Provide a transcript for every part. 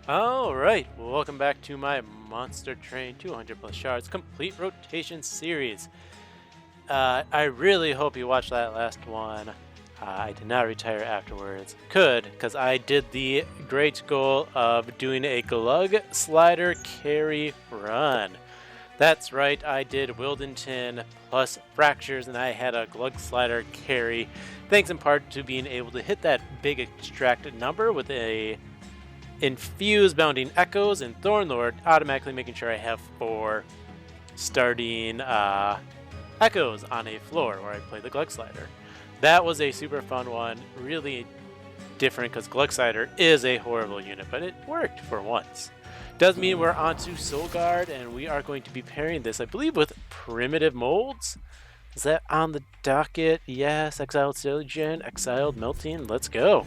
Alright, well, welcome back to my Monster Train 200 plus Shards complete rotation series. I really hope you watched that last one. I did not retire afterwards. Could, because I did the great goal of doing a Glug Slider carry run. That's right, I did Wildenton plus Fractures, and I had a Glug Slider carry, thanks in part to being able to hit that big extract number with a Infuse Bounding Echoes and Thornlord, automatically making sure I have 4 starting Echoes on a floor where I play the Glug Slider. That was a super fun one, really different because Glug Slider is a horrible unit, but it worked for once. Does mean we're on to Soul Guard, and we are going to be pairing this, I believe, with Primitive Molds. Is that on the docket? Yes, Exiled Stygian, Exiled Melting, let's go.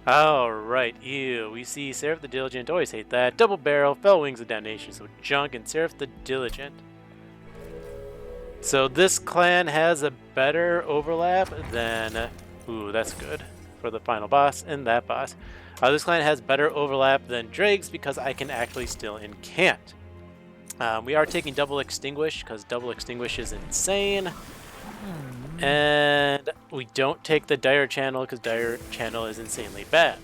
Alright, ew, we see Seraph the Diligent, always hate that. Double Barrel, Fell Wings of Damnation, so Junk and Seraph the Diligent. So this clan has a better overlap than... Ooh, that's good for the final boss and that boss. This clan has better overlap than Dregs because I can actually still incant. We are taking Double Extinguish because Double Extinguish is insane. And we don't take the Dire Channel because Dire Channel is insanely bad.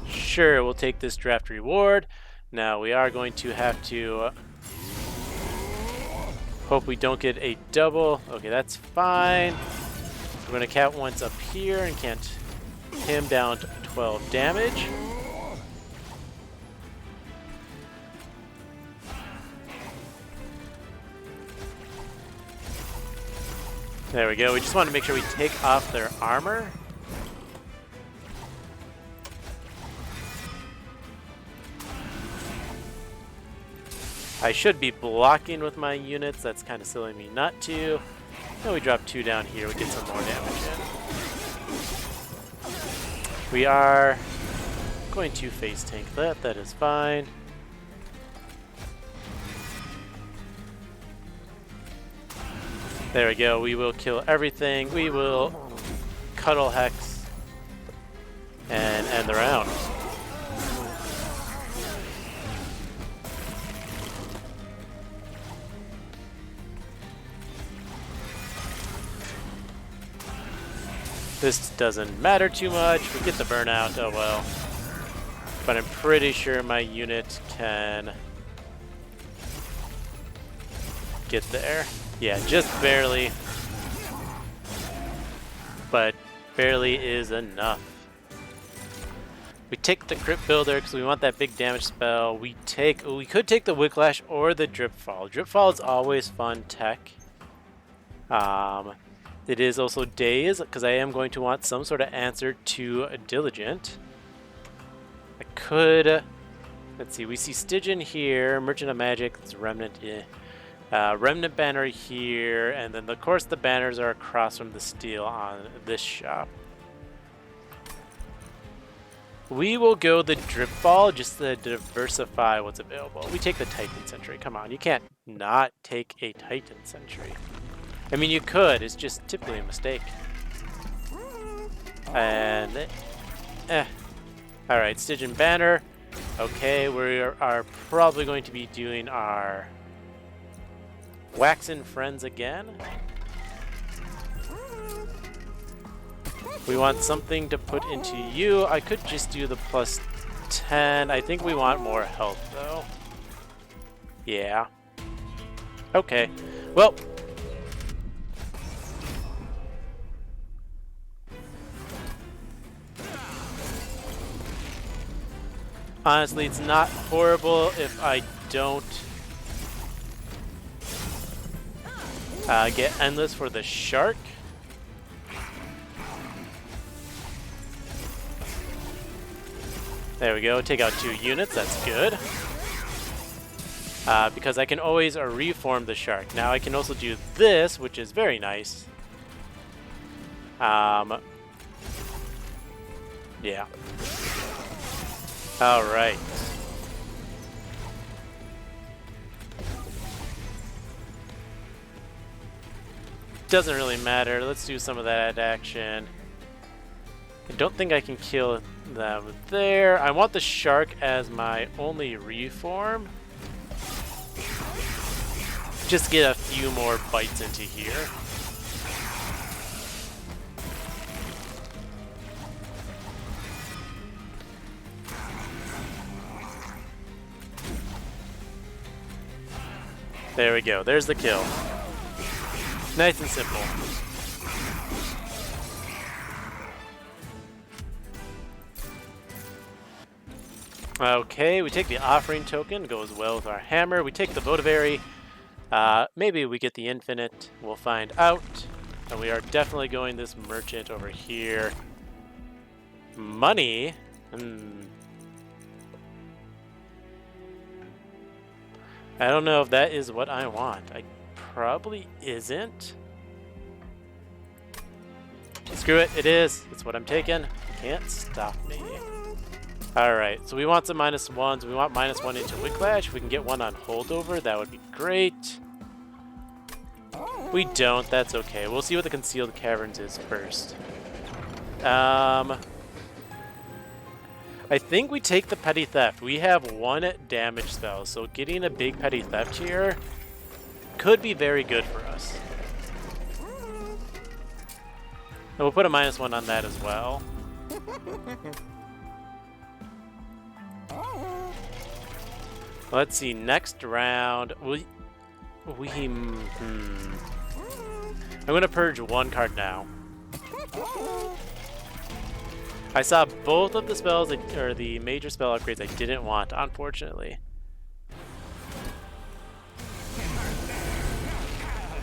Sure, we'll take this draft reward. Now we are going to have to hope we don't get a double. Okay, that's fine. We're going to count once up here and can't him down to 12 damage. There we go. We just want to make sure we take off their armor. I should be blocking with my units. That's kind of silly of me not to. Now we drop 2 down here. We get some more damage in. We are going to face tank that. That is fine. There we go, we will kill everything. We will Cuddle Hex and end the round. This doesn't matter too much. We get the burnout, oh well. But I'm pretty sure my unit can get there. Yeah, just barely. But barely is enough. We take the Crypt Builder because we want that big damage spell. We could take the Whiplash or the Dripfall. Dripfall is always fun tech. It is also Daze because I am going to want some sort of answer to a Diligent. I could. Let's see. We see Stygian here. Merchant of Magic. It's Remnant. Yeah. Remnant banner here, and then of course the banners are across from the steel on this shop. We will go the Dripfall just to diversify what's available. We take the Titan Sentry. Come on, you can't not take a Titan Sentry. I mean, you could. It's just typically a mistake. And all right, Stygian banner. Okay, we are probably going to be doing our Waxen Friends again. We want something to put into you. I could just do the plus 10. I think we want more health though. Yeah. Okay. Well. Honestly, it's not horrible if I don't get Endless for the Shark. There we go, take out 2 units, that's good. Because I can always reform the Shark. Now I can also do this, which is very nice. Yeah. Alright. Doesn't really matter. Let's do some of that action. I don't think I can kill them there. I want the shark as my only reform. Just get a few more bites into here. There we go. There's the kill. Nice and simple. Okay, we take the offering token. Goes well with our hammer. We take the Votivary. Maybe we get the infinite. We'll find out. And we are definitely going this merchant over here. Money. I don't know if that is what I want. I probably isn't. Screw it, it is. It's what I'm taking. You can't stop me. Alright, so we want some -1s. We want -1 into Whiplash. If we can get one on Holdover, that would be great. We don't, that's okay. We'll see what the Concealed Caverns is first. I think we take the Petty Theft. We have 1 damage spell, so getting a big Petty Theft here could be very good for us. And we'll put a -1 on that as well. Let's see, next round. I'm going to purge 1 card now. I saw both of the spells, or the major spell upgrades I didn't want, unfortunately.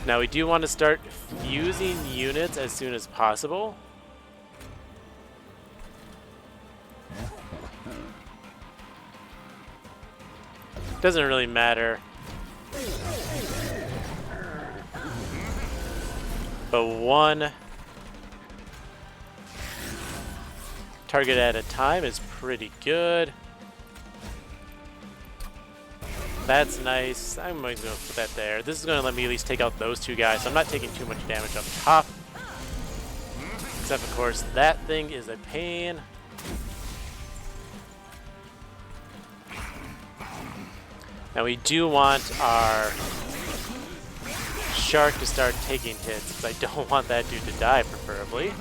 Now we do want to start fusing units as soon as possible. Doesn't really matter. But 1 target at a time is pretty good. That's nice. I'm going to put that there. This is going to let me at least take out those 2 guys, so I'm not taking too much damage up top. Except, of course, that thing is a pain. Now we do want our shark to start taking hits, because I don't want that dude to die, preferably.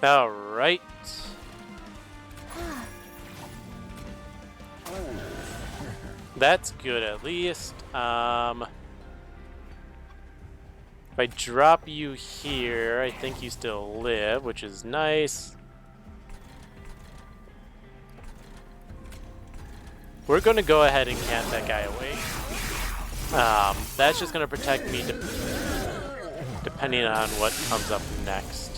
All right. That's good at least. If I drop you here, I think you still live, which is nice. We're going to go ahead and camp that guy away. That's just going to protect me depending on what comes up next.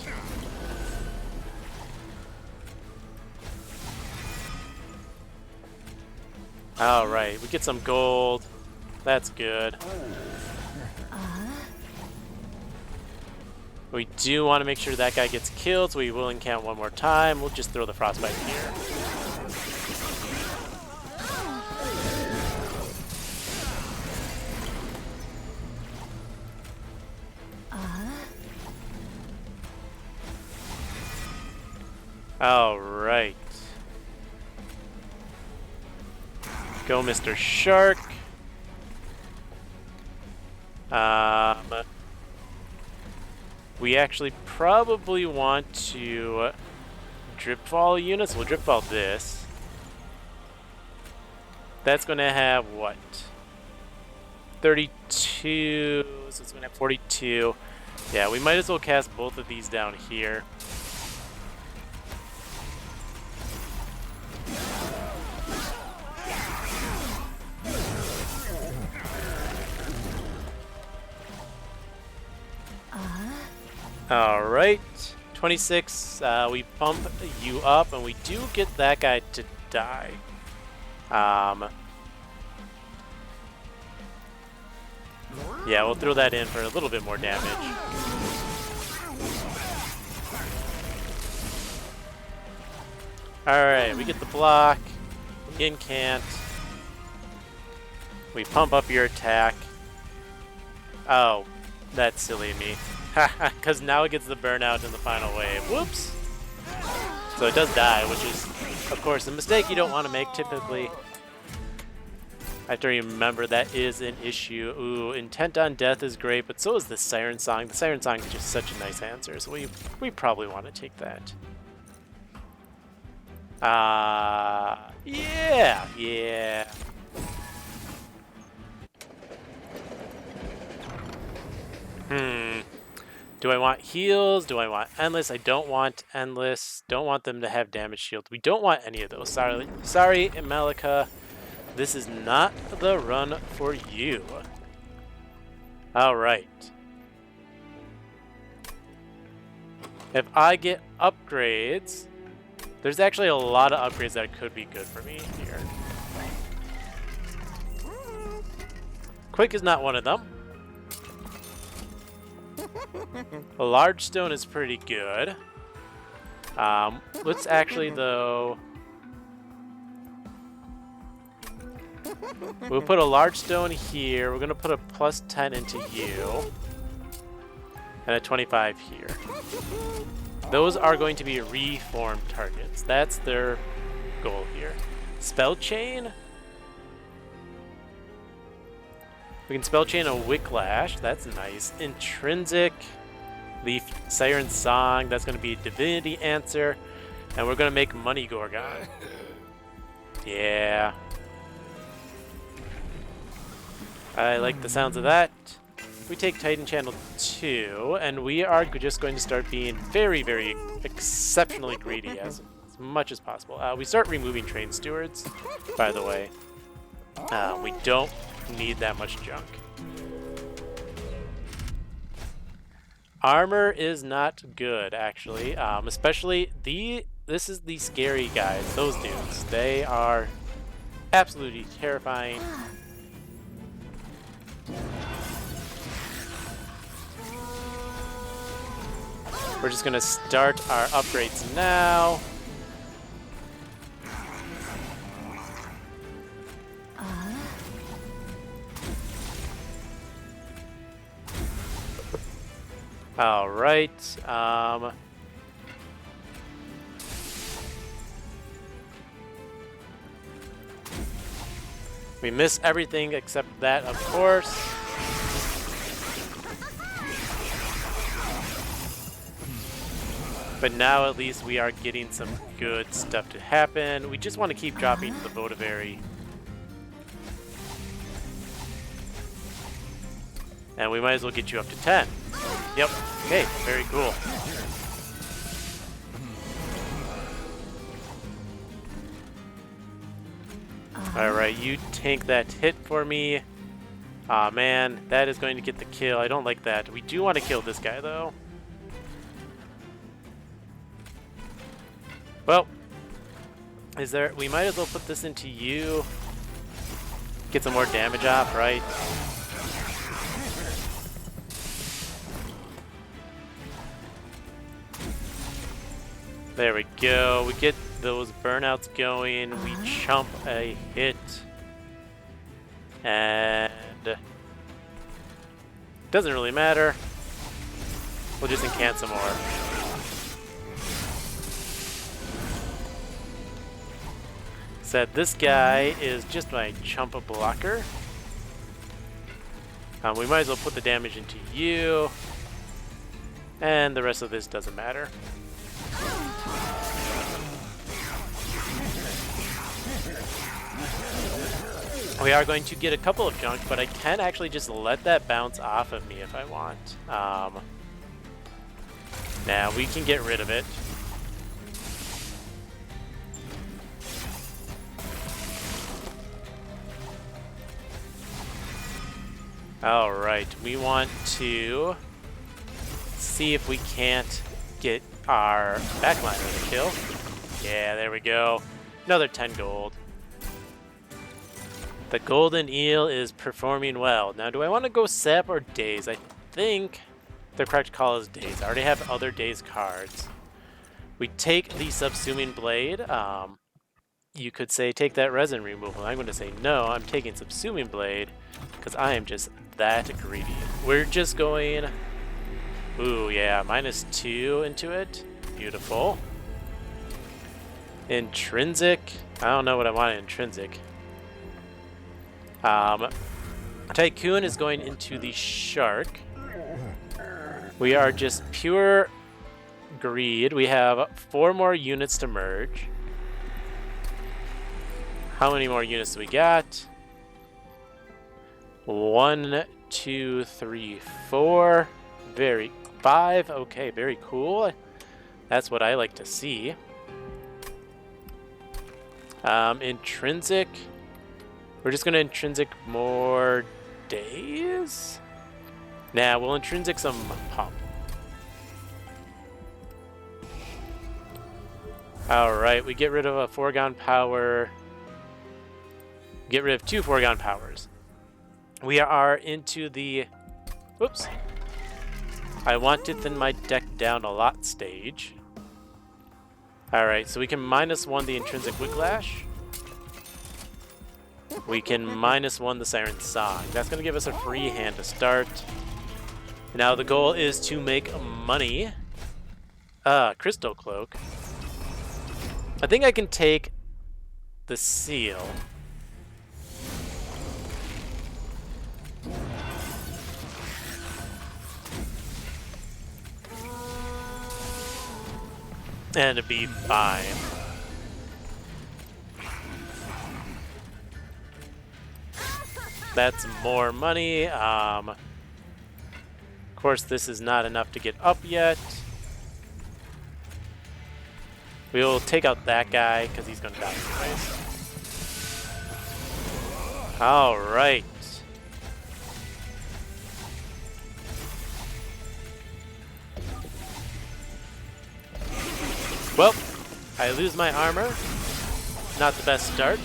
Alright, we get some gold. That's good. We do want to make sure that guy gets killed, so we will encamp 1 more time. We'll just throw the frostbite here. Alright. Go, Mr. Shark. We actually probably want to dripfall units. We'll dripfall this. That's going to have what? 32. So it's going to have 42. Yeah, we might as well cast both of these down here. Alright, 26, we bump you up, and we do get that guy to die. Yeah, we'll throw that in for a little bit more damage. Alright, we get the block. incant. We pump up your attack. Oh, that's silly of me. Because now it gets the burnout in the final wave. Whoops! So it does die, which is, of course, a mistake you don't want to make typically. I have to remember that is an issue. Ooh, Intent on Death is great, but so is the Siren Song. The Siren Song is just such a nice answer, so we probably want to take that. Yeah. Do I want heals? Do I want endless? I don't want endless. Don't want them to have damage shield. We don't want any of those. Sorry, Malika. This is not the run for you. All right. If I get upgrades, there's actually a lot of upgrades that could be good for me here. Quick is not one of them. A large stone is pretty good. Let's actually, though... We'll put a large stone here. We're going to put a plus 10 into you. And a 25 here. Those are going to be reformed targets. That's their goal here. Spell Chain. We can Spell Chain a Wicklash. That's nice. Intrinsic. The Siren Song. That's going to be a Divinity answer. And we're going to make Money Gorgon. Yeah. I like the sounds of that. We take Titan Channel 2, and we are just going to start being very, very exceptionally greedy as much as possible. We start removing Train Stewards, by the way. We don't need that much junk. Armor is not good, actually. Especially this is the scary guys, those dudes. They are absolutely terrifying. We're just gonna start our upgrades now. All right. We miss everything except that, of course. But now at least we are getting some good stuff to happen. We just want to keep dropping the Votivary. And we might as well get you up to 10. Yep. Okay, very cool. Alright, you tank that hit for me. Aw, man, that is going to get the kill. I don't like that. We do want to kill this guy, though. Well, we might as well put this into you. Get some more damage off, right? There we go. We get those burnouts going. We chump a hit. And doesn't really matter. We'll just incant some more. Said this guy is just my chump blocker. We might as well put the damage into you. And the rest of this doesn't matter. We are going to get a couple of junk, but I can actually just let that bounce off of me if I want. Now we can get rid of it. Alright, we want to see if we can't get our backliner to kill. Yeah, there we go. Another 10 gold. The golden eel is performing well. Now, do I want to go sap or daze? I think the correct call is daze. I already have other daze cards. We take the subsuming blade. You could say take that resin removal. I'm going to say no, I'm taking Subsuming Blade because I am just that greedy. We're just going... Ooh, yeah, -2 into it. Beautiful. Intrinsic. I don't know what I want in intrinsic. Tycoon is going into the shark. We are just pure greed. We have 4 more units to merge. How many more units do we got? 1, 2, 3, 4. 5. Okay, very cool. That's what I like to see. Intrinsic. We're just going to intrinsic more days? Nah, we'll intrinsic some pump. Alright, we get rid of a foregone power. Get rid of 2 foregone powers. We are into the... Whoops. I want to thin my deck down a lot stage. Alright, so we can -1 the intrinsic whiplash. We can -1 the Siren Song. That's going to give us a free hand to start. Now the goal is to make money. Crystal Cloak. I think I can take the seal. And it'd be fine. That's more money. Of course, this is not enough to get up yet. We will take out that guy because he's going to die anyways. All right. Well, I lose my armor. Not the best start.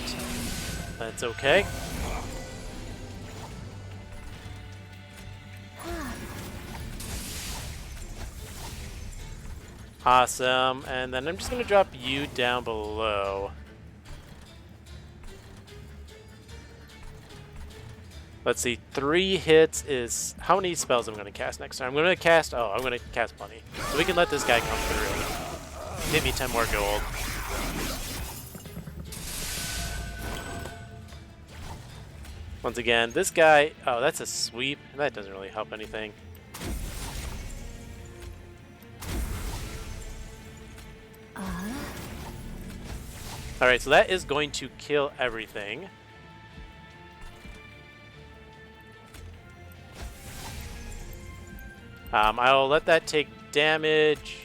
That's okay. Awesome, and then I'm just going to drop you down below. Let's see, 3 hits is... How many spells am I going to cast next time? I'm going to cast... Oh, I'm going to cast plenty. So we can let this guy come through. Give me 10 more gold. Once again, this guy... Oh, that's a sweep. That doesn't really help anything. Alright, so that is going to kill everything. I'll let that take damage.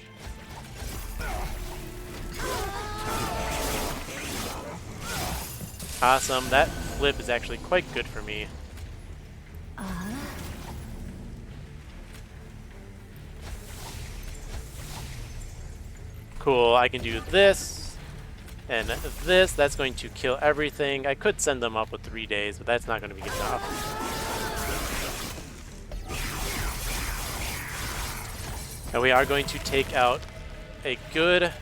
Awesome, that flip is actually quite good for me. Cool, I can do this. And this, that's going to kill everything. I could send them up with 3 days, but that's not going to be good enough. And we are going to take out a good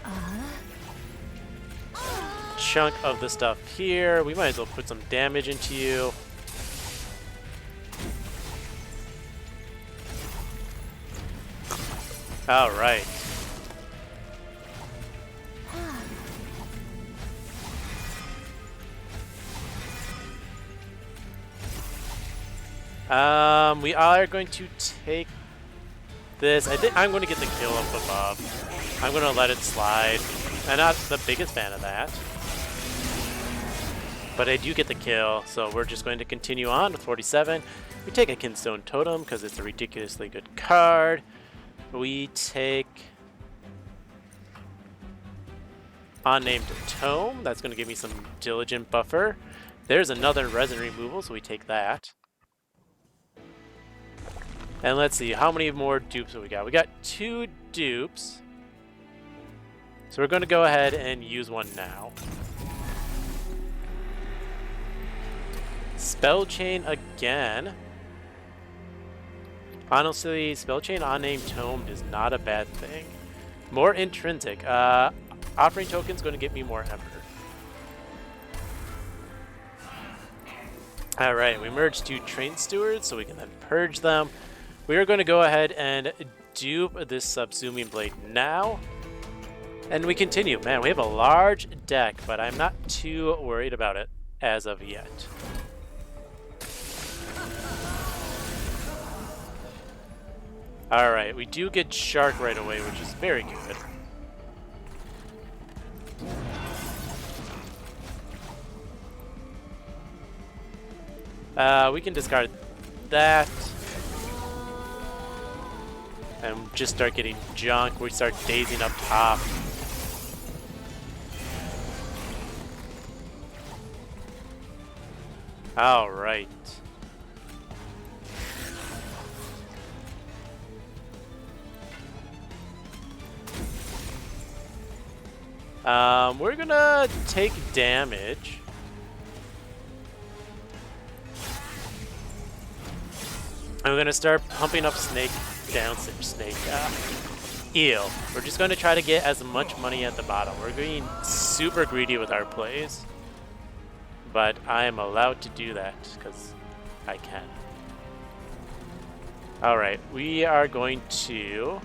chunk of the stuff here. We might as well put some damage into you. All right. We are going to take this. I think I'm going to get the kill up above. I'm going to let it slide. I'm not the biggest fan of that. But I do get the kill, so we're just going to continue on with 47. We take a Kinstone Totem because it's a ridiculously good card. We take Unnamed Tome. That's going to give me some Diligent buffer. There's another resin removal, so we take that. And let's see, how many more dupes have we got? We got 2 dupes. So we're going to go ahead and use one now. Spell Chain again. Honestly, Spell Chain Unnamed Tome is not a bad thing. More Intrinsic. Offering Token's going to get me more Ember. Alright, we merged 2 train stewards so we can then purge them. We are going to go ahead and dupe this subsuming blade now. And we continue. Man, we have a large deck, but I'm not too worried about it as of yet. Alright, we do get Shark right away, which is very good. We can discard that. And just start getting junk. We start dazing up top. Alright. We're gonna take damage. And we're gonna start pumping up Eel. We're just gonna try to get as much money at the bottom. We're being super greedy with our plays. But I am allowed to do that because I can. Alright, we are going to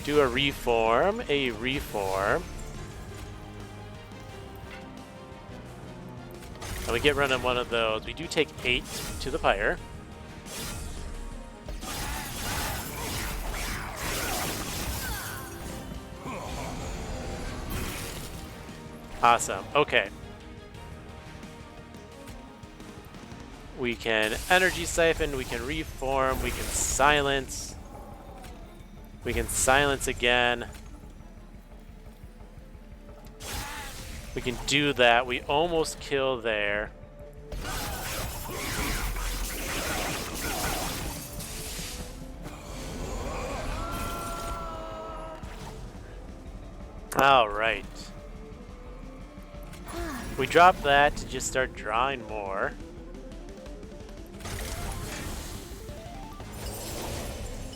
do a reform. And we get rid of one of those. We do take 8 to the pyre. Awesome. Okay. We can energy siphon, we can reform, we can silence. We can silence again. We can do that. We almost kill there. All right. We drop that to just start drawing more.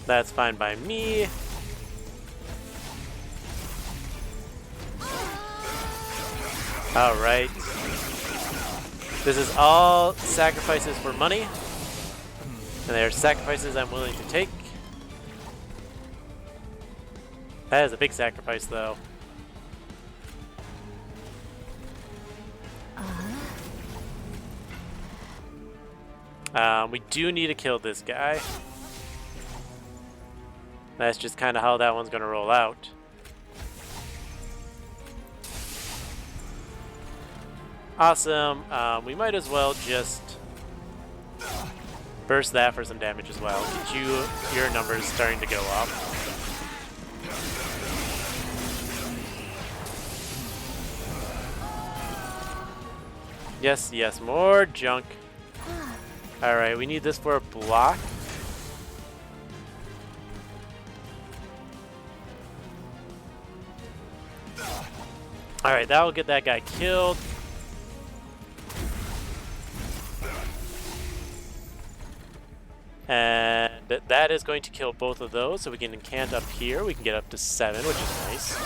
That's fine by me. All right. This is all sacrifices for money. And they are sacrifices I'm willing to take. That is a big sacrifice, though. We do need to kill this guy. That's just kind of how that one's going to roll out. Awesome. We might as well just burst that for some damage as well. Get your numbers starting to go up. Yes, yes, more junk. Alright, we need this for a block. Alright, that will get that guy killed. And that is going to kill both of those, so we can incant up here. We can get up to 7, which is nice.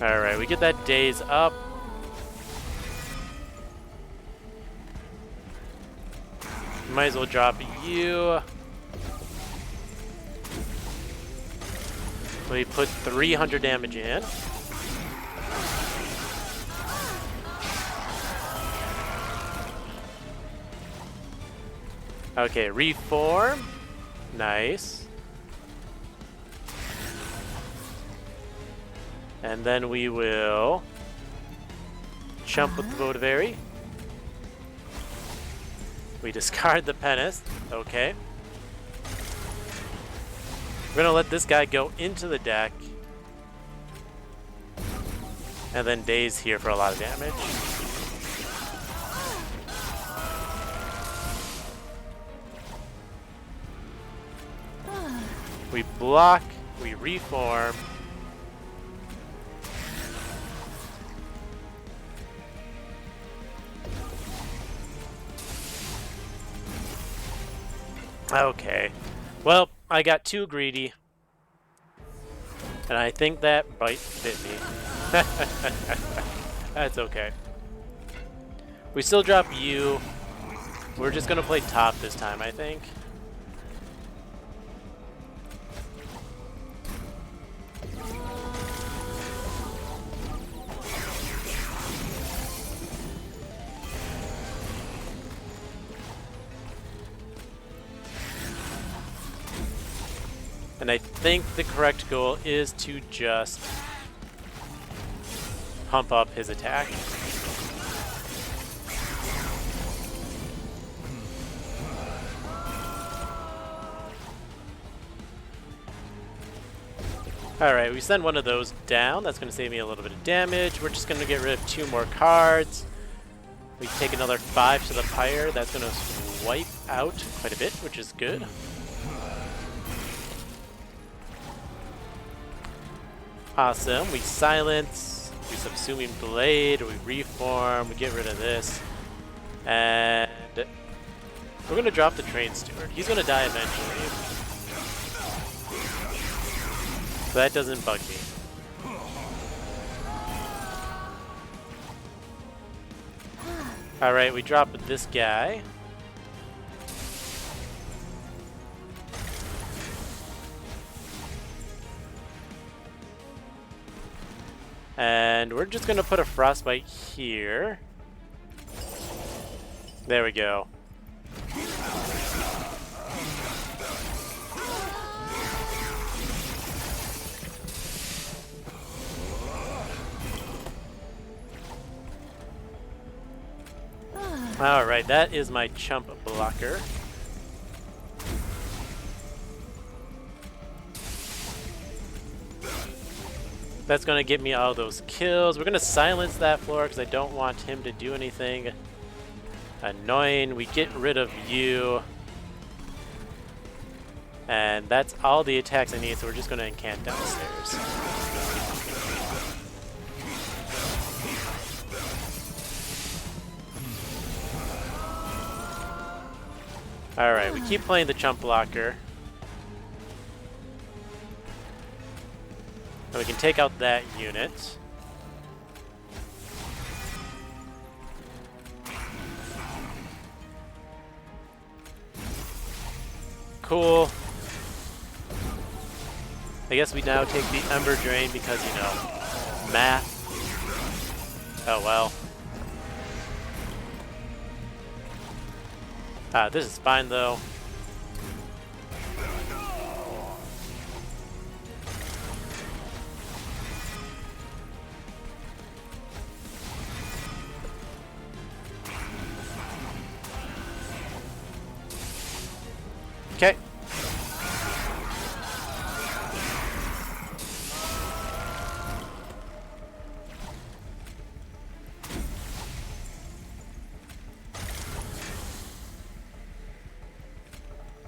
Alright, we get that daze up. Might as well drop you. We put 300 damage in. Okay, reform. Nice. And then we will chump with the Votivary. We discard the Penist. Okay. We're going to let this guy go into the deck. And then daze here for a lot of damage. We block, we reform. Okay. Well, I got too greedy. And I think that bite bit me. That's okay. We still drop you. We're just gonna play top this time, I think. And I think the correct goal is to just pump up his attack. Alright, we send one of those down. That's going to save me a little bit of damage. We're just going to get rid of 2 more cards. We take another 5 to the pyre. That's going to wipe out quite a bit, which is good. Awesome. We silence, we subsuming blade, we reform, we get rid of this. And we're going to drop the train steward. He's going to die eventually. So that doesn't bug me. Alright, we drop this guy. And we're just going to put a frostbite here. There we go. Alright, that is my chump blocker. That's going to get me all those kills. We're going to silence that floor because I don't want him to do anything annoying. We get rid of you. And that's all the attacks I need, so we're just going to incant downstairs. Alright, we keep playing the chump blocker. And we can take out that unit. Cool. I guess we now take the Ember Drain because, you know, math. Oh well. This is fine though. Okay.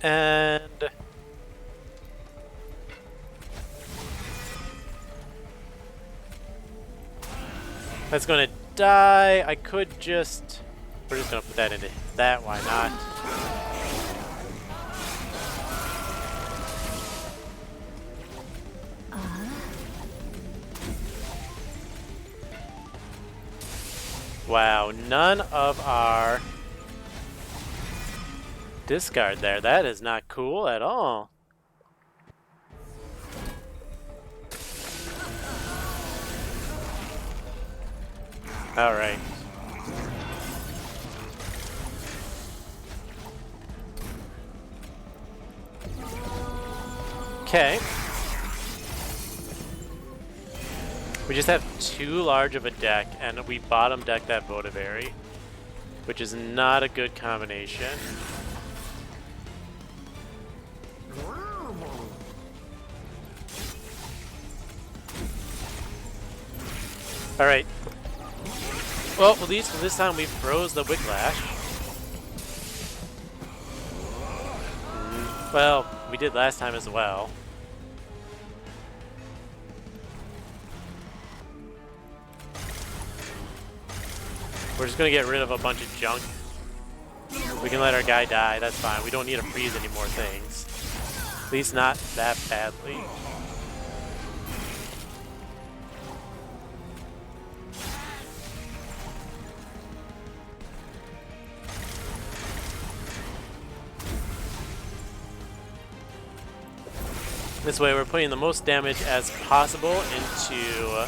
And that's going to die. I could just... We're just going to put that into that. Why not? Wow, none of our discard there. That is not cool at all. All right. Okay. We just have too large of a deck, and we bottom deck that Votivary, which is not a good combination. All right. Well, at least this time we froze the Whiplash. Well, we did last time as well. We're just gonna get rid of a bunch of junk. We can let our guy die, that's fine. We don't need to freeze any more things. At least not that badly. This way we're putting the most damage as possible into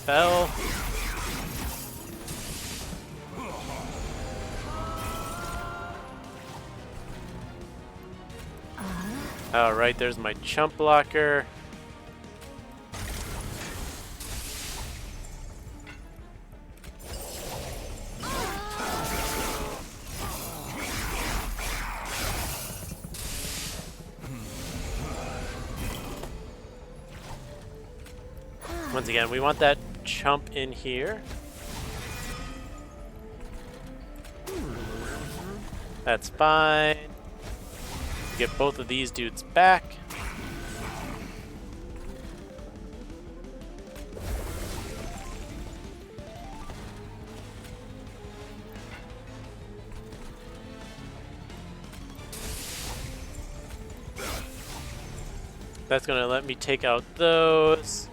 Bell. Alright, there's my chump blocker. Once again, we want that chump in here. That's fine. Get both of these dudes back. That's gonna let me take out those.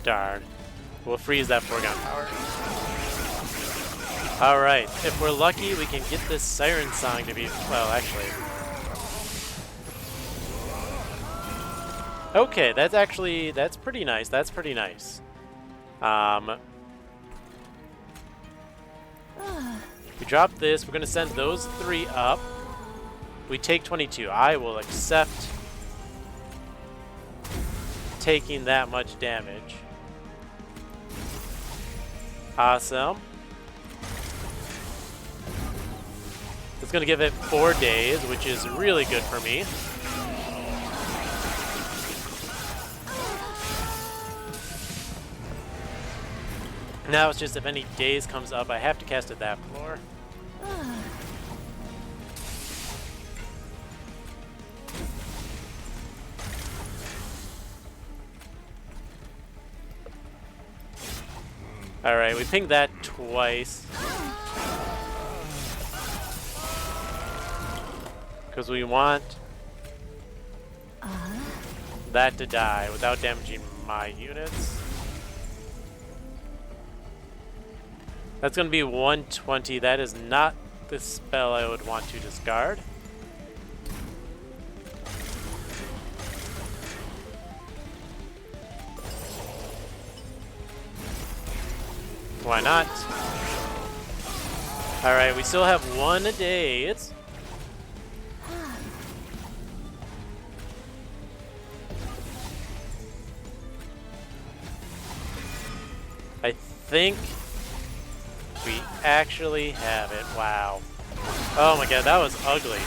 Darn. We'll freeze that foregone power. Alright, if we're lucky, we can get this siren song to be... well, actually... okay, that's pretty nice. That's pretty nice. We drop this. We're going to send those 3 up. We take 22. I will accept taking that much damage. Awesome. It's going to give it 4 days, which is really good for me. Now it's just if any days comes up, I have to cast it that floor. Alright, we pinged that twice. Because we want that to die without damaging my units. That's going to be 120. That is not the spell I would want to discard. Why not? Alright, we still have 1 day. I think we actually have it. Wow. Oh my god, that was ugly.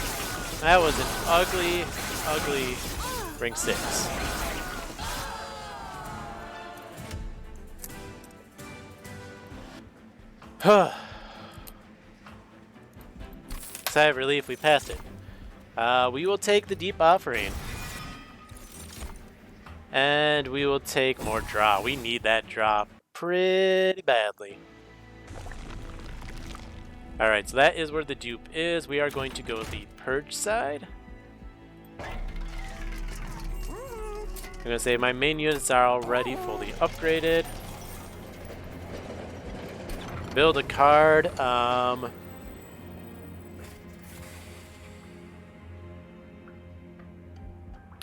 That was an ugly, ugly ring 6. Sigh of relief, we passed it. We will take the deep offering. And we will take more draw. We need that drop pretty badly. Alright, so that is where the dupe is. We are going to go the purge side. I'm going to say my main units are already fully upgraded. Build a card.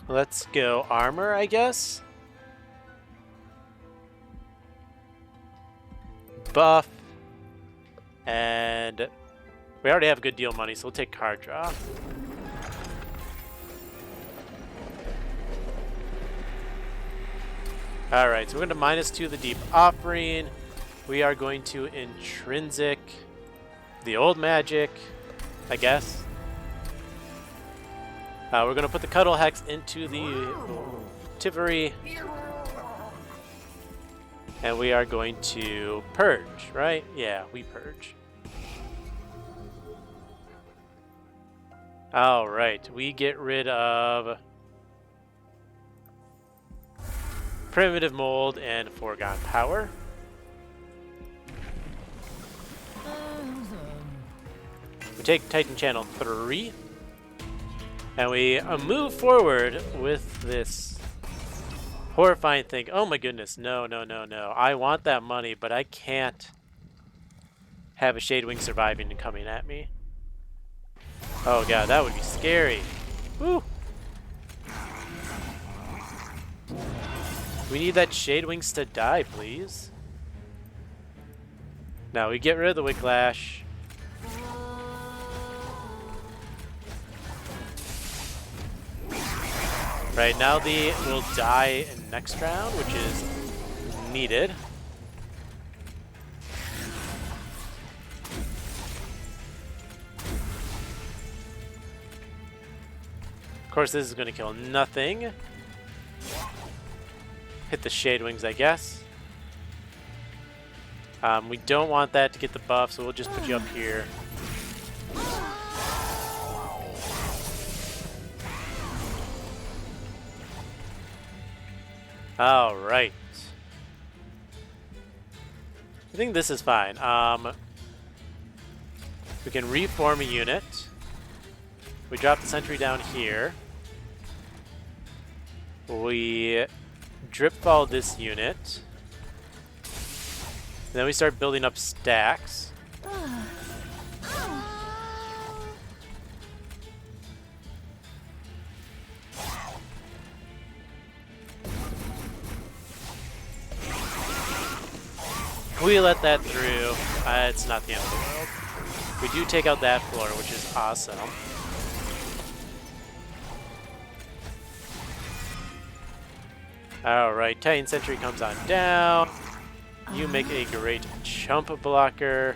Let's go armor, I guess. Buff. And we already have good deal money, so we'll take card draw. Alright, so we're going to -2 the deep offering. We are going to intrinsic the old magic, I guess. We're going to put the Cuddle Hex into the Tiveri. And we are going to purge, right? Yeah, we purge. Alright, we get rid of Primitive Mold and Foregone Power. We take Titan Channel 3. And we move forward with this horrifying thing. Oh my goodness, no, no, no, no. I want that money, but I can't have a Shadewing surviving and coming at me. Oh god, that would be scary. Woo! We need that Shadewings to die, please. Now we get rid of the Whiplash. Right, now the will die in next round, which is needed. Of course, this is going to kill nothing. Hit the Shadewings, I guess. We don't want that to get the buff, so we'll just put you up here. All right. I think this is fine. We can reform a unit. We drop the sentry down here. We drip fall this unit. And then we start building up stacks. We let that through. It's not the end of the world. We do take out that floor, which is awesome. Alright, Titan Sentry comes on down. You make a great chump blocker.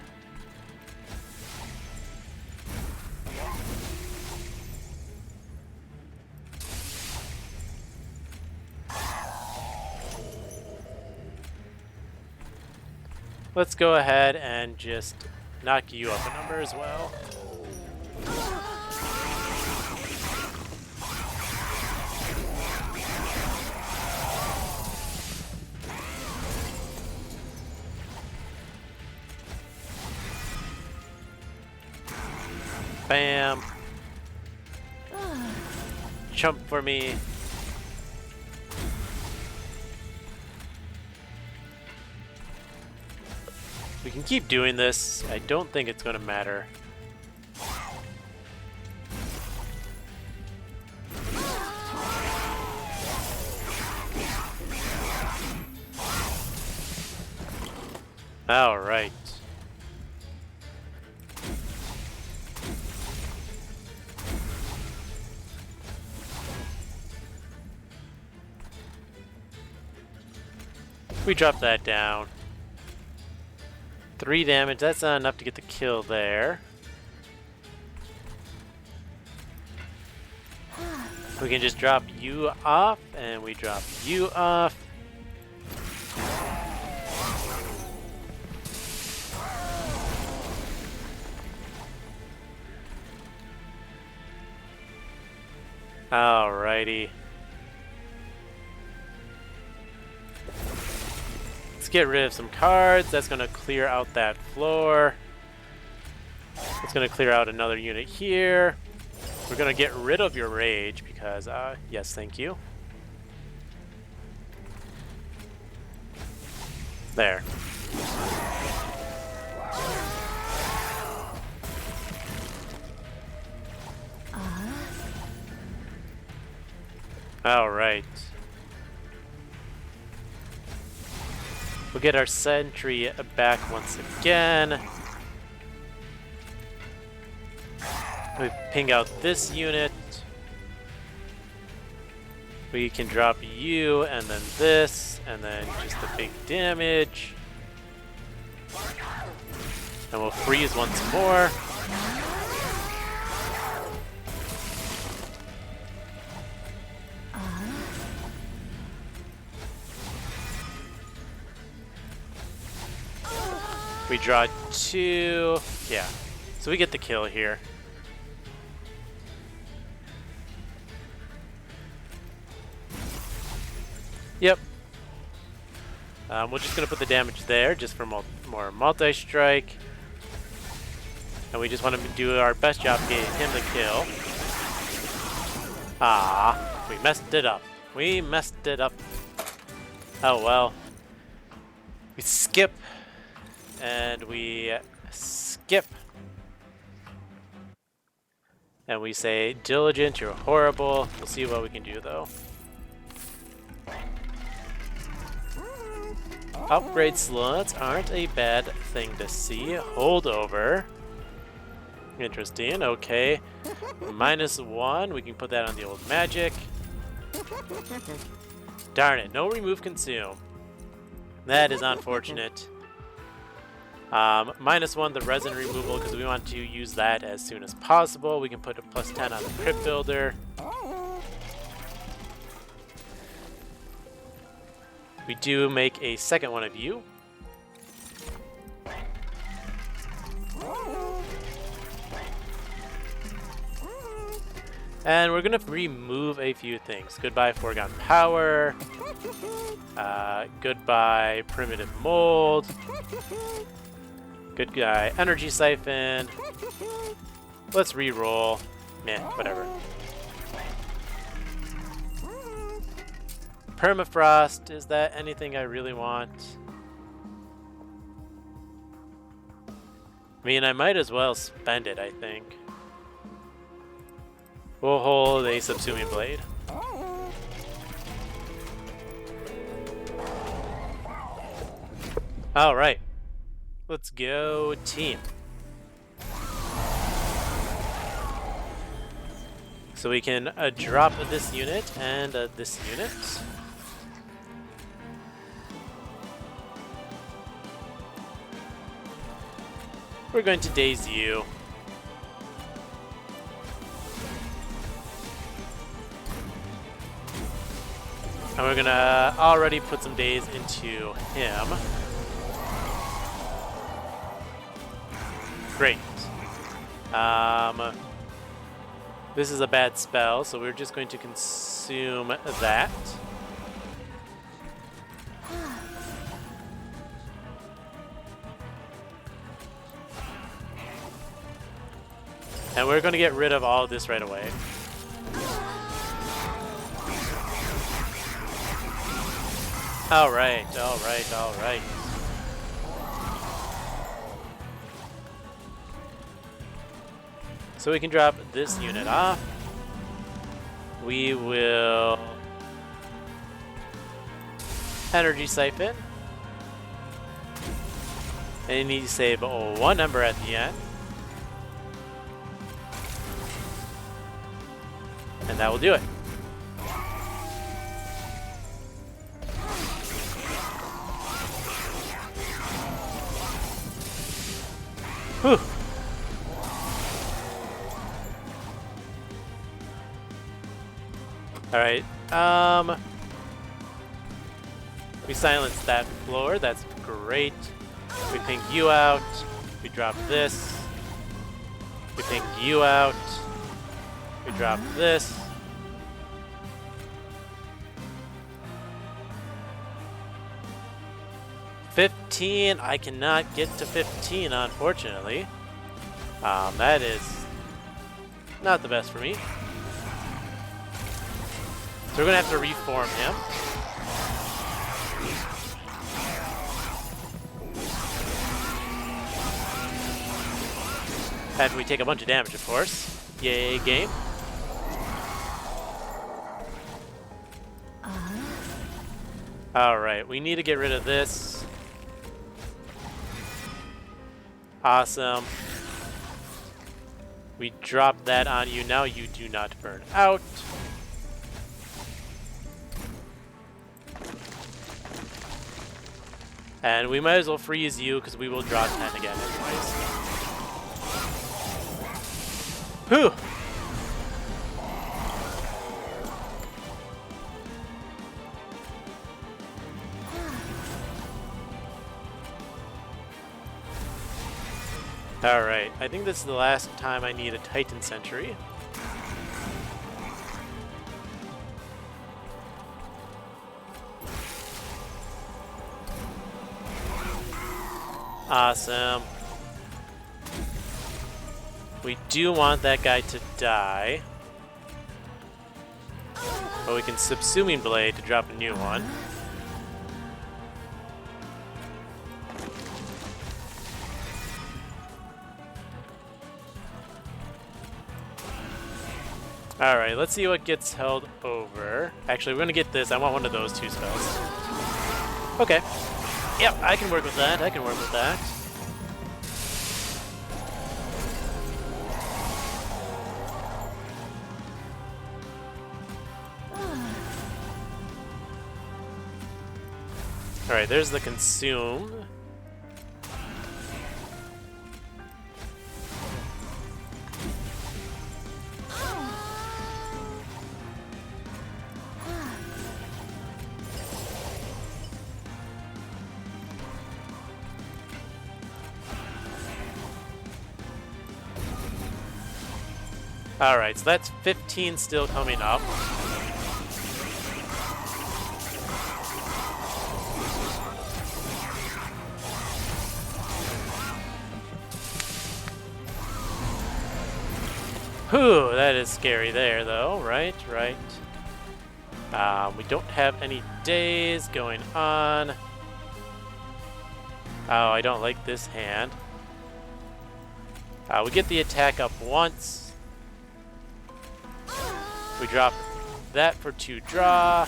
Let's go ahead and just knock you up a number as well. Bam. Chump for me. We can keep doing this. I don't think it's going to matter. All right. We drop that down. 3 damage, that's not enough to get the kill there. We can just drop you off, and we drop you off. Alrighty. Let's get rid of some cards. That's going to clear out that floor. It's going to clear out another unit here. We're going to get rid of your rage because, yes, thank you. There. All right. We'll get our sentry back once again. We ping out this unit. We can drop you, and then this, and then just the big damage. And we'll freeze once more. We draw 2. Yeah. So we get the kill here. Yep. We're just going to put the damage there just for more multi-strike. And we just want to do our best job getting him the kill. Ah, we messed it up. We messed it up. Oh well. We skip. And we skip. And we say, Diligent, you're horrible. We'll see what we can do, though. Upgrade slots aren't a bad thing to see. Holdover. Interesting, okay. -1, we can put that on the old magic. Darn it, no remove consume. That is unfortunate. -1, the resin removal, because we want to use that as soon as possible. We can put a +10 on the crypt builder. We do make a second one of you. And we're gonna remove a few things. Goodbye foregone power. Goodbye primitive mold. Goodbye energy siphon. Let's re-roll. Meh, whatever. Permafrost, is that anything I really want? I mean, I might as well spend it, I think. We'll hold a subsuming blade. Alright. Let's go team. So we can drop this unit and this unit. We're going to daze you. And we're gonna already put some daze into him. Great. This is a bad spell, so we're just going to consume that. And we're going to get rid of all of this right away. Alright, alright, alright. So we can drop this unit off. We will energy siphon. And you need to save one number at the end. And that will do it. Whew. Alright, we silenced that floor, that's great. We ping you out, we drop this. We ping you out, we drop this. $15, I cannot get to 15, unfortunately. That is not the best for me. So we're gonna have to reform him. And we take a bunch of damage, of course. Yay, game. Alright, we need to get rid of this. Awesome. We drop that on you. Now you do not burn out. And we might as well freeze you because we will draw 10 again anyways. Whew! Alright, I think this is the last time I need a Titan Sentry. Awesome. We do want that guy to die. But we can Subsuming Blade to drop a new one. Alright, let's see what gets held over. Actually, we're gonna get this. I want one of those two spells. Okay. Yep, I can work with that. I can work with that. Alright, there's the consume. Alright, so that's 15 still coming up. Whew, that is scary there, though. Right, right. We don't have any days going on. Oh, I don't like this hand. We get the attack up once. We drop that for 2 draw.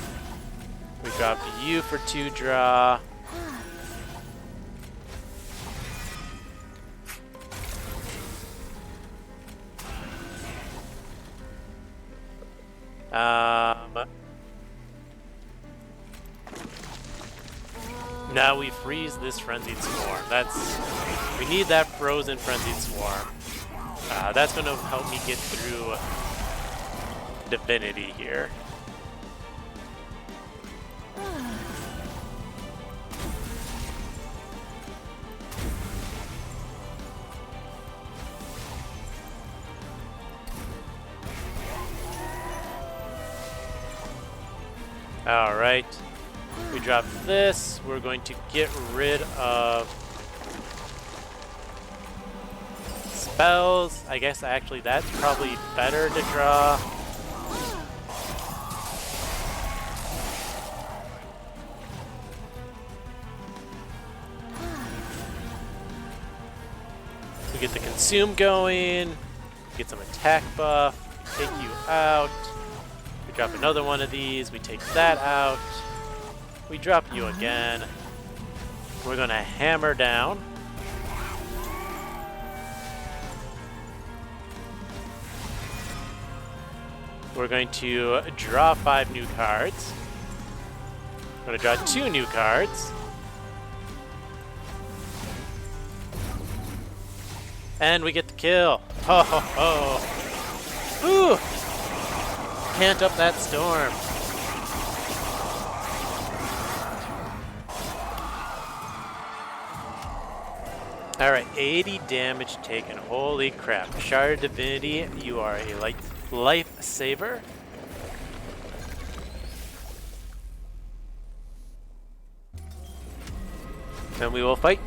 We drop you for 2 draw. Now we freeze this Frenzied Swarm. We need that frozen Frenzied Swarm. That's going to help me get through Divinity here. All right, we drop this. We're going to get rid of spells. I guess actually that's probably better to draw. We get the consume going, get some attack buff, take you out. We drop another one of these, we take that out. We drop you again. We're gonna hammer down. We're going to draw 5 new cards. We're gonna draw 2 new cards. And we get the kill. Ho ho ho. Ooh! Can't up that storm. Alright, 80 damage taken. Holy crap. Shard of Divinity, you are a lifesaver. And we will fight.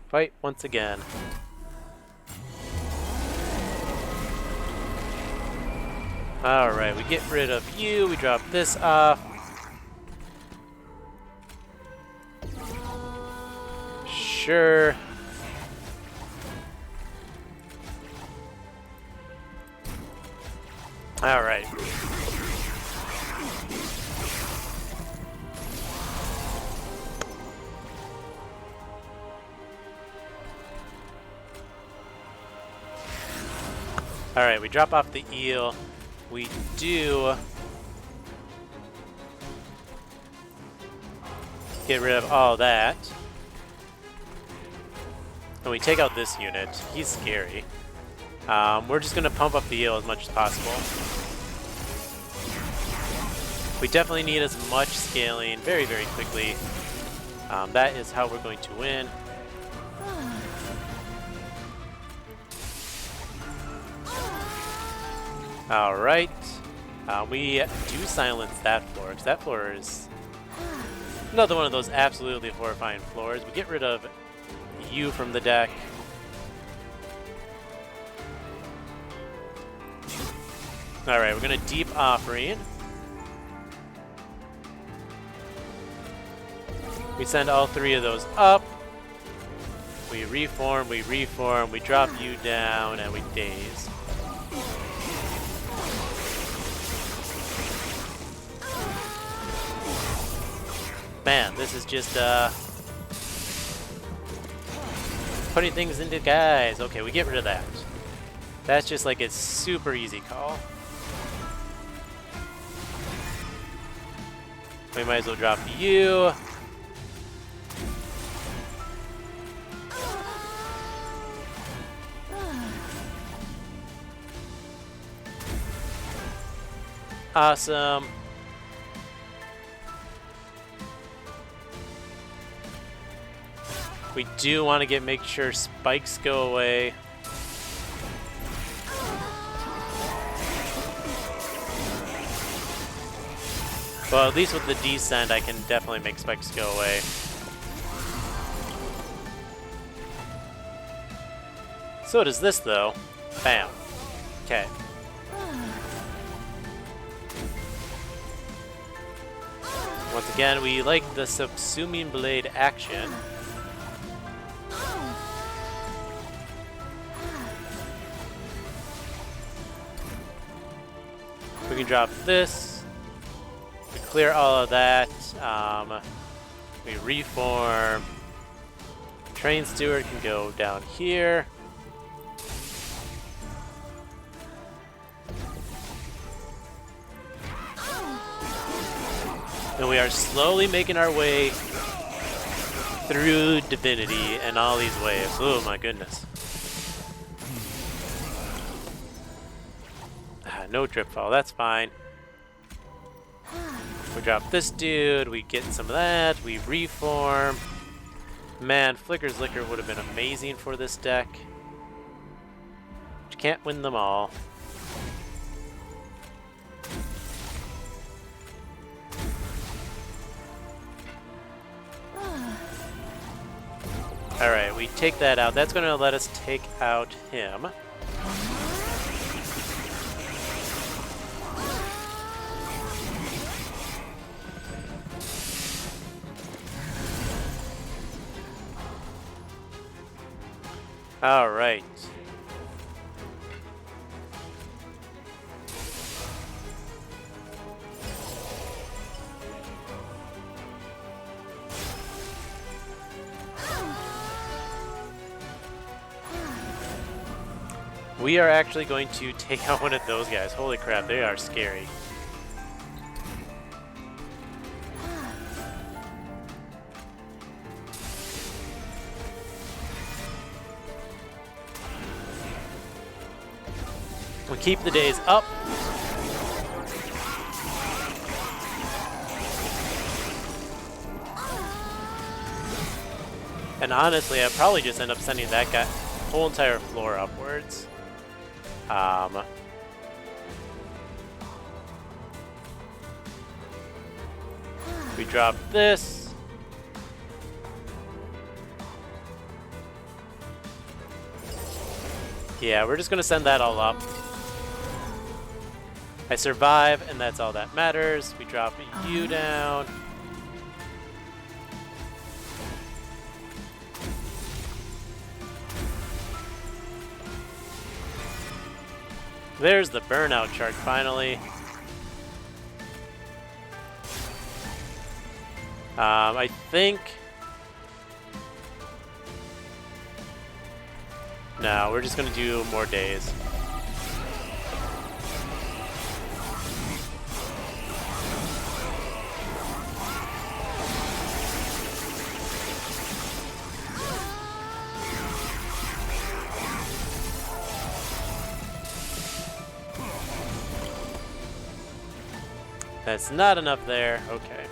Fight once again. Alright, we get rid of you, we drop this off. Sure. Alright. Alright, we drop off the eel. We do get rid of all that. And we take out this unit. He's scary. We're just going to pump up the eel as much as possible. We definitely need as much scaling very, very quickly. That is how we're going to win. Alright. We do silence that floor, because that floor is another one of those absolutely horrifying floors. We get rid of you from the deck. Alright, we're going to Deep Offering. We send all 3 of those up. We reform, we drop you down, and we daze. Man, this is just putting things into guys. Okay, we get rid of that. That's just like a super easy call. We might as well drop you. Awesome. We do want to make sure spikes go away. Well, at least with the descent, I can definitely make spikes go away. So does this, though. Bam. Okay. Once again, we like the subsuming blade action. We can drop this. We clear all of that. We reform. Train steward can go down here. And we are slowly making our way through Divinity and all these waves. Oh my goodness. No drip fall, that's fine. We drop this dude, we get some of that, we reform. Man, Flicker's Liquor would have been amazing for this deck. But you can't win them all. Alright, we take that out. That's going to let us take out him. Alright. We are actually going to take out one of those guys. Holy crap, they are scary. We keep the days up. And honestly, I'd probably just end up sending that guy whole entire floor upwards. We drop this. Yeah, we're just gonna send that all up. I survive, and that's all that matters. We drop you down. There's the burnout chart finally. I think... No, we're just gonna do more days. That's not enough there. Okay.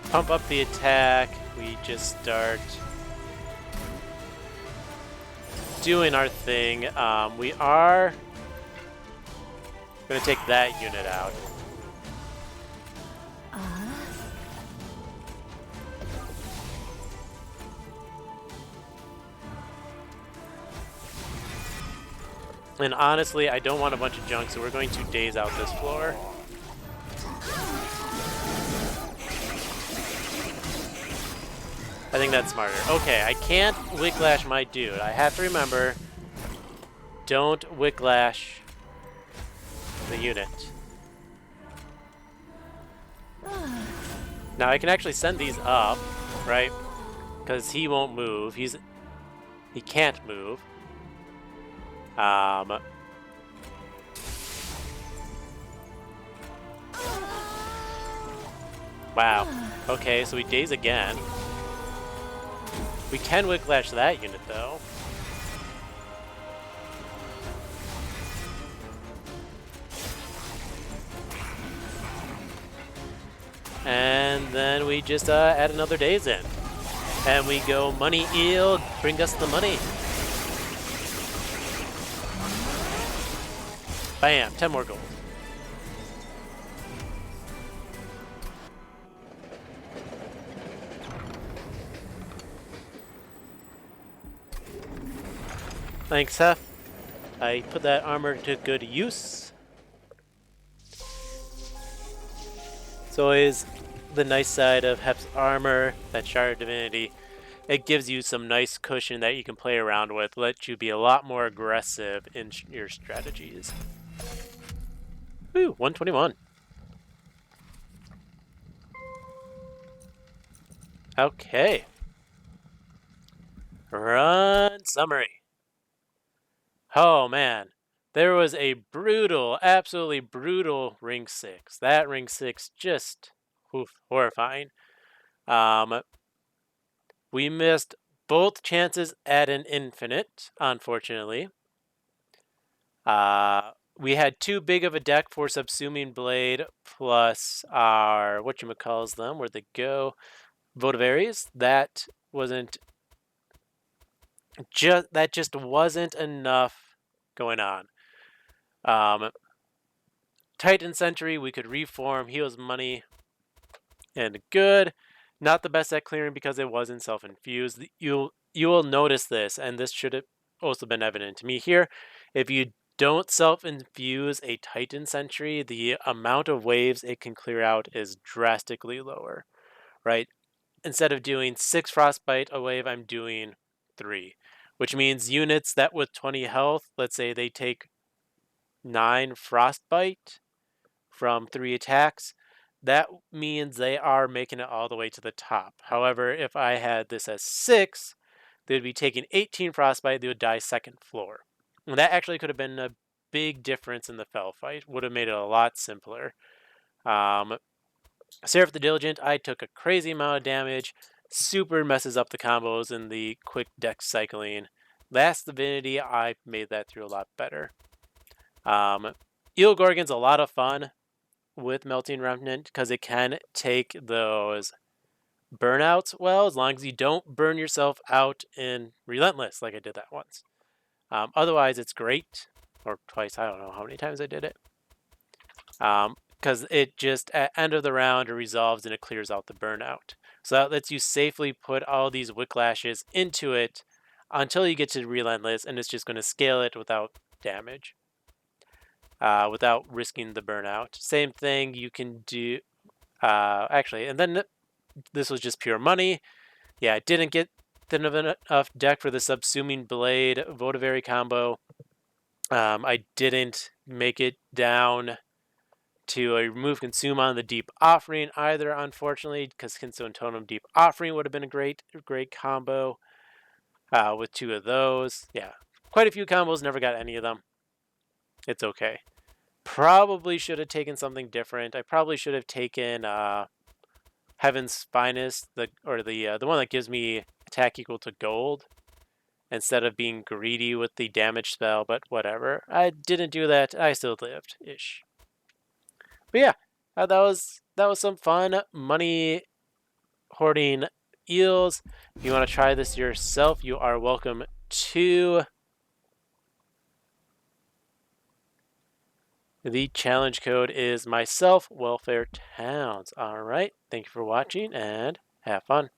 Pump up the attack. We just start doing our thing. We are going to take that unit out. And honestly, I don't want a bunch of junk, so we're going to daze out this floor. I think that's smarter. Okay, I can't Wicklash my dude. I have to remember, don't Wicklash the unit. Now I can actually send these up, right? Because he won't move. He can't move. Wow. Okay, so he daze again. We can whiplash that unit though. And then we just add another daze in. And we go money eel, bring us the money. Bam, 10 more gold. Thanks, Hef. I put that armor to good use. It's always the nice side of Hef's armor, that Shard Divinity. It gives you some nice cushion that you can play around with, let you be a lot more aggressive in your strategies. Woo, 121. Okay. Run summary. Oh man, there was a brutal, absolutely brutal Ring 6. That Ring 6 just horrifying. We missed both chances at an infinite, unfortunately. We had too big of a deck for Subsuming Blade plus our, whatchamacalls them, where'd they go? Votivaries. That just wasn't enough going on. Titan Sentry, we could reform, heals money, and good. Not the best at clearing because it wasn't self-infused. You will notice this, and this should have also been evident to me here. If you don't self-infuse a Titan Sentry, the amount of waves it can clear out is drastically lower, right? Instead of doing 6 Frostbite a wave, I'm doing 3, which means units that with 20 health, let's say they take 9 Frostbite from 3 attacks, that means they are making it all the way to the top. However, if I had this as 6, they would be taking 18 Frostbite, they would die second floor. And that actually could have been a big difference in the fell fight, would have made it a lot simpler. Seraph the Diligent, I took a crazy amount of damage, super messes up the combos in the quick deck cycling. Last Divinity, I made that through a lot better. Eel Gorgon's a lot of fun with Melting Remnant because it can take those burnouts well, as long as you don't burn yourself out in Relentless like I did that once. Otherwise, it's great. Or twice, I don't know how many times I did it. Because it just, at end of the round, it resolves and it clears out the burnout. So that lets you safely put all these Whiplashes into it until you get to Relentless, and it's just going to scale it without damage. Without risking the burnout. Same thing you can do, actually, and then this was just pure money. Yeah, I didn't get enough deck for the Subsuming Blade Votivary combo. I didn't make it down to a remove consume on the Deep Offering either, unfortunately, because Kinstone Totem Deep Offering would have been a great combo with 2 of those. Yeah, quite a few combos, never got any of them. It's okay. Probably should have taken something different. I probably should have taken Heaven's Finest, the one that gives me attack equal to gold, instead of being greedy with the damage spell, but whatever. I didn't do that. I still lived-ish. But yeah, that was some fun money hoarding eels. If you want to try this yourself, you are welcome to. The challenge code is MyselfWelfareTowns. All right, thank you for watching and have fun.